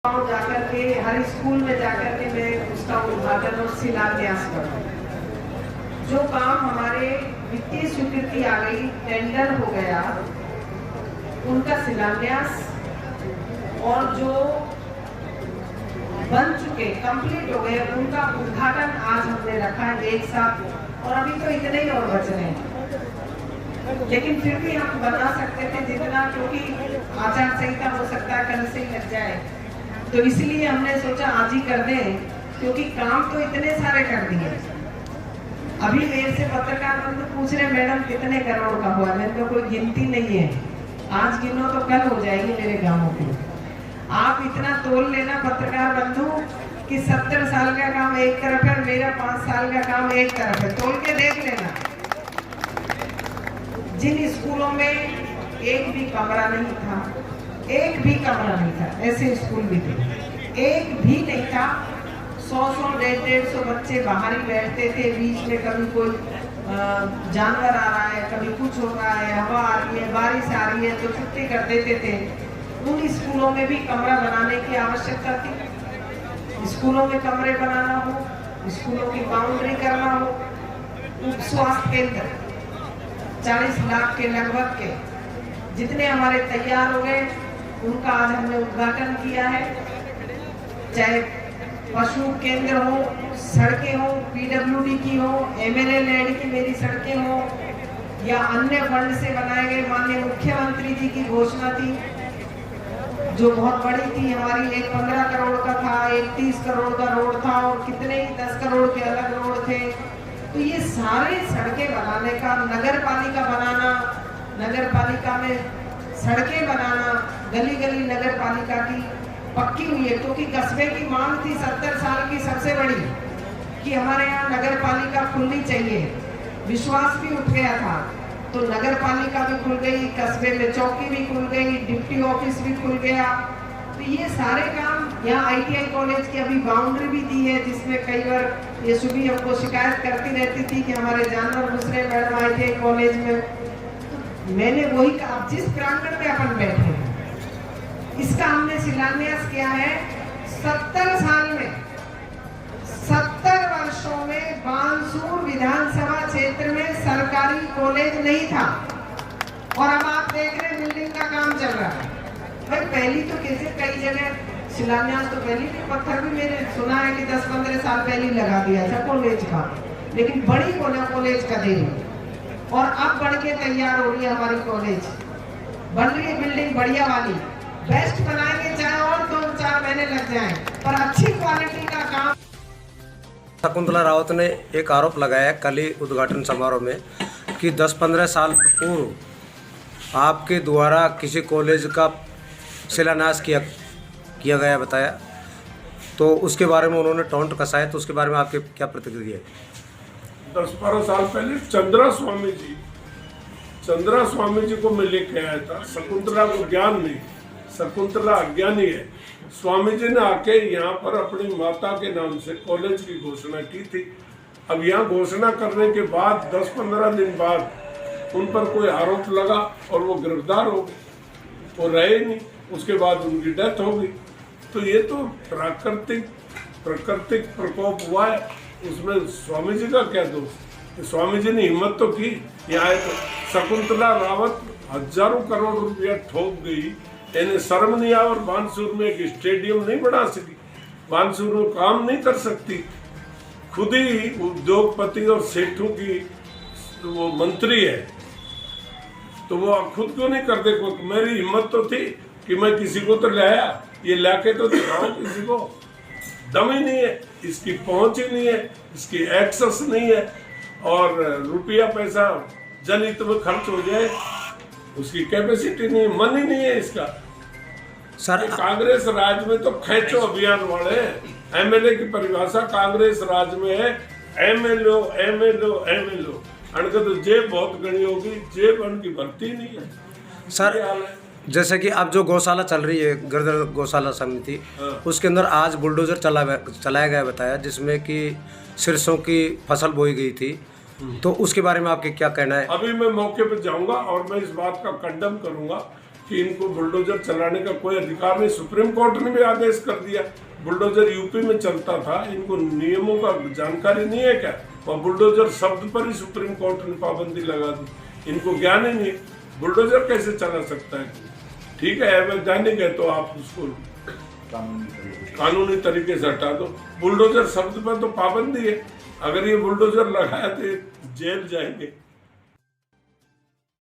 गाँव जाकर के हर स्कूल में जाकर के मैं उसका उद्घाटन और शिलान्यास करूँ। जो काम हमारे वित्तीय स्वीकृति आ गई, टेंडर हो गया, उनका शिलान्यास, और जो बन चुके कंप्लीट हो गए उनका उद्घाटन आज हमने रखा है एक साथ। और अभी तो इतने ही और बच रहे हैं, लेकिन फिर भी हम बना सकते थे जितना, क्योंकि आचार संहिता हो सकता है कल से ही लग जाए, तो इसलिए हमने सोचा आज ही कर दें, क्योंकि काम तो इतने सारे कर दिए। अभी मेरे से पत्रकार बंधु पूछ रहे मैडम कितने करोड़ का हुआ, मैंने तो कोई गिनती नहीं है, आज गिनो तो कल हो जाएगी मेरे गाँवों की। आप इतना तोल लेना पत्रकार बंधु कि 70 साल का काम एक तरफ है, मेरा 5 साल का काम एक तरफ है, तोल के देख लेना। जिन स्कूलों में एक भी कमरा नहीं था, एक भी कमरा नहीं था, ऐसे स्कूल भी थे, एक भी नहीं था, 100-100, 150-150 बच्चे बाहर ही बैठते थे। बीच में कभी कोई जानवर आ रहा है, कभी कुछ हो रहा है, हवा आ रही है, बारिश आ रही है, तो छुट्टी कर देते थे। उन स्कूलों में भी कमरा बनाने की आवश्यकता थी। स्कूलों में कमरे बनाना हो, स्कूलों की बाउंड्री करना हो, उप स्वास्थ्य केंद्र 40 लाख के लगभग के जितने हमारे तैयार हो गए, उनका आज हमने उद्घाटन किया है। चाहे पशु केंद्र हो, सड़कें हो, पीडब्ल्यूडी की हो, एमएलए लैंड की मेरी सड़कें हो, या अन्य फंड से बनाए गए, माननीय मुख्यमंत्री जी की घोषणा थी जो बहुत बड़ी थी हमारी, एक 15 करोड़ का था, एक 30 करोड़ का रोड था, और कितने ही 10 करोड़ के अलग रोड थे। तो ये सारे सड़कें बनाने का, नगर पालिका बनाना, नगर पालिका में सड़कें बनाना, गली गली नगर पालिका की पक्की हुई है, क्योंकि कस्बे की मांग थी 70 साल की सबसे बड़ी कि हमारे यहाँ नगर पालिका खुलनी चाहिए। विश्वास भी उठ गया था, तो नगर पालिका भी खुल गई, कस्बे में चौकी भी खुल गई, डिप्टी ऑफिस भी खुल गया। तो ये सारे काम, यहाँ आईटीआई कॉलेज की अभी बाउंड्री भी दी है, जिसमें कई बार ये सुबह हमको शिकायत करती रहती थी कि हमारे जानवर घुस रहे मैडम आईटीआई कॉलेज में। मैंने वही कहा, जिस प्रांगण में अपन बैठे हैं, इसका हमने शिलान्यास किया है। 70 साल में, 70 वर्षों में बानसूर विधानसभा क्षेत्र में सरकारी कॉलेज नहीं था, और अब आप देख रहे बिल्डिंग का काम चल रहा है। भाई पहली तो कैसे कई जगह शिलान्यास तो पहली भी, पत्थर भी मैंने सुना है कि 10-15 साल पहले लगा दिया था कॉलेज का, लेकिन बड़ी कॉलेज का देरी, और अब बढ़ के तैयार हो रही है हमारी कॉलेज, बन रही है बिल्डिंग बढ़िया वाली, बेस्ट बनाएंगे, चाहे और 2-4 महीने लग जाएं, पर अच्छी क्वालिटी का काम। शकुंतला रावत ने एक आरोप लगाया कल ही उद्घाटन समारोह में कि 10-15 साल पूर्व आपके द्वारा किसी कॉलेज का शिलान्यास किया गया बताया, तो उसके बारे में उन्होंने टोंट कसा है, तो उसके बारे में आपकी क्या प्रतिक्रिया है? 10-12 साल पहले चंद्रा स्वामी जी को मैं लेके आया था। शकुंतला को ज्ञान नहीं, शकुंतला अज्ञानी है। स्वामी जी ने आके यहाँ पर अपनी माता के नाम से कॉलेज की घोषणा की थी। अब यहाँ घोषणा करने के बाद 10-15 दिन बाद उन पर कोई आरोप लगा और वो गिरफ्तार हो गए, वो रहे नहीं, उसके बाद उनकी डेथ हो गई। तो ये तो प्राकृतिक प्रकोप हुआ है, उसमें स्वामी जी का क्या दोष? स्वामी जी ने हिम्मत तो की, यहाँ तो शकुंतला रावत हजारों करोड़ रुपया ठोक गई, इन्हें शर्म नहीं आया, और बानसूर में एक स्टेडियम नहीं बना सकी, बानसूर में काम नहीं कर सकती, खुद ही उद्योगपति और सेठों की वो मंत्री है, तो वो खुद क्यों नहीं करते? मेरी हिम्मत तो थी कि मैं किसी को तो लाया, ये लाके तो दिखाओ, किसी को दम ही नहीं है, इसकी पहुंच ही नहीं है, इसकी एक्सेस नहीं है, और रुपया पैसा जनहित में खर्च हो जाए उसकी कैपेसिटी नहीं, मन ही नहीं है इसका। सर कांग्रेस राज में तो खींचो अभियान वाले एमएलए की परिभाषा कांग्रेस राज में है, एमएलओ अनक तो जेब बहुत गणी होगी, जेब उनकी भर्ती नहीं है। सर जैसे कि अब जो गौशाला चल रही है, गिरधर गौशाला समिति, उसके अंदर आज बुलडोजर चलाया गया बताया, जिसमें कि सरसों की फसल बोई गई थी, तो उसके बारे में आपके क्या कहना है? अभी मैं मौके पर जाऊंगा और मैं इस बात का कंडम करूंगा कि इनको बुलडोजर चलाने का कोई अधिकार नहीं। सुप्रीम कोर्ट ने भी आदेश कर दिया। बुलडोजर यूपी में चलता था, इनको नियमों का जानकारी नहीं है क्या? और बुलडोजर शब्द पर ही सुप्रीम कोर्ट ने पाबंदी लगा दी। इनको ज्ञान ही नहीं, बुलडोजर कैसे चला सकता है? ठीक है, अवैधानिक है तो आप उसको कानूनी तरीके से हटा दो। बुलडोजर शब्द पर तो पाबंदी है। अगर ये बुलडोजर लगाया तो जेल जाएंगे।